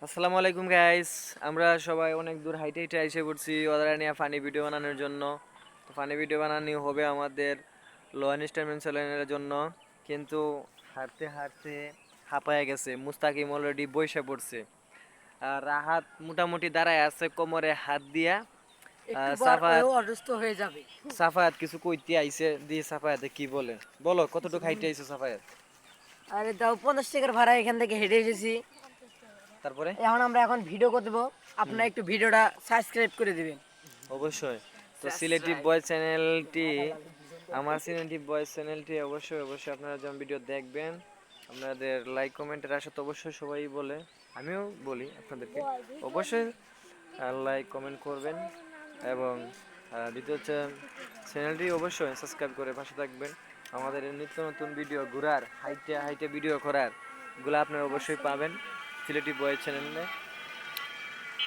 আসসালামু আলাইকুম গাইস। আমরা সবাই অনেক দূর হাইটে হাইটে এসে পড়ছি ওদের নিয়ে ফানি ভিডিও বানানোর জন্য। তো ফানি ভিডিও বানানো হবে আমাদের লো ইনস্টলমেন্ট চ্যানেলের জন্য, কিন্তু হাঁটতে হাঁটতে হাঁপায় গেছে। মুস্তাকিম অলরেডি বসে পড়ছে, আর রাহাত মোটামুটি দাঁড়ায় আছে কোমরে হাত দিয়া। একটু পর সাফায়াত ও অসুস্থ হয়ে যাবে। সাফায়াত কিছু কইতে আইছে, দিয়ে সাফায়াতে কি বলে বলো, কতটুকু হাইটে আইছো সাফায়াত? আরে দাও 50 টাকার ভাড়া এখান থেকে হেঁটে এসেছি। তারপরে এখন ভিডিও করবো, আপনারা একটু ভিডিওটা সাবস্ক্রাইব করে দিবেন। অবশ্যই। তো সিলেটি বয় চ্যানেলটি, আমার সিলেটি বয় চ্যানেলটি অবশ্যই অবশ্যই আপনারা যেমন ভিডিও দেখবেন, আপনাদের লাইক কমেন্টের আশা তো অবশ্যই সবাই বলে, আমিও বলি আপনাদেরকে অবশ্যই লাইক কমেন্ট করবেন। এবং দ্বিতীয় হচ্ছে চ্যানেলটি অবশ্যই সাবস্ক্রাইব করে পাশে থাকবেন। আমাদের এই নিত্য নতুন ভিডিও ঘোরার হাইটে হাইটে ভিডিও করার গুলো আপনারা অবশ্যই পাবেন সিলেটি বয় চ্যানেলে।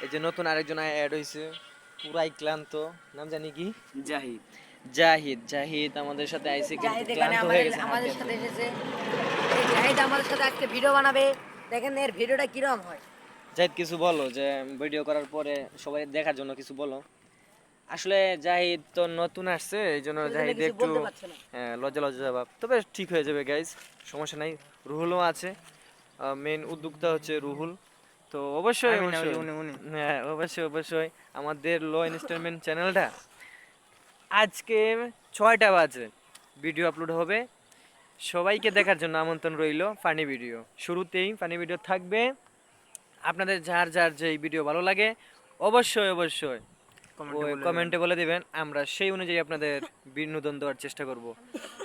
এই যে নতুন আরেকজন অ্যাড হয়েছে, পুরাই ক্লান্ত, নাম জানি কি, জাহিদ। জাহিদ। জাহিদ আমাদের সাথে আইছে কিন্তু জাহিদ এখানে ক্লান্ত হয়ে আমাদের গেছে আমাদের হাঁটতে সাথে হাঁটতে। এসেছে। এই জাহিদ আমাদের সাথে আজকে ভিডিও বানাবে। দেখেন এর ভিডিওটা কিরকম হয়। জাহিদ কিছু বলো, যে ভিডিও করার পরে সবাই দেখার জন্য কিছু বলো। আসলে জাহিদ তো নতুন আসছে, এই জন্য সেজন্য জাহিদ কিছু একটু বলতে পারছে না। লজ্জা লজ্জা ভাব, তবে ঠিক হয়ে যাবে গাইজ, সমস্যা নাই। রুহুলও আছে, মেন উদ্যোক্তা হচ্ছে রুহুল। তো অবশ্যই আমি না, অবশ্যই, উনি। হ্যাঁ অবশ্যই অবশ্যই আমাদের লো ইনস্টলমেন্ট চ্যানেলটা আজকে 6টা বাজে ভিডিও আপলোড হবে। সবাইকে দেখার জন্য আমন্ত্রণ রইল। ফানি ভিডিও শুরুতেই ফানি ভিডিও থাকবে। আপনাদের যার যার যে ভিডিও ভালো লাগে অবশ্যই অবশ্যই ওই কমেন্টে বলে দিবেন, আমরা সেই অনুযায়ী আপনাদের বিনোদন দেওয়ার চেষ্টা করব।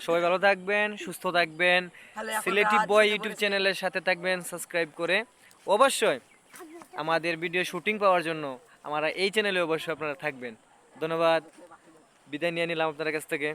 সবাই ভালো থাকবেন, সুস্থ থাকবেন, তাহলে এখন সিলেটি রাত বয় জেগে ইউটিউব পড়েছে। চ্যানেলের সাথে থাকবেন সাবস্ক্রাইব করে। অবশ্যই আমাদের ভিডিও শুটিং পাওয়ার জন্য আমরা এই চ্যানেলে অবশ্যই আপনারা থাকবেন। ধন্যবাদ, বিদায় নিয়ে নিলাম আপনাদের কাছ থেকে।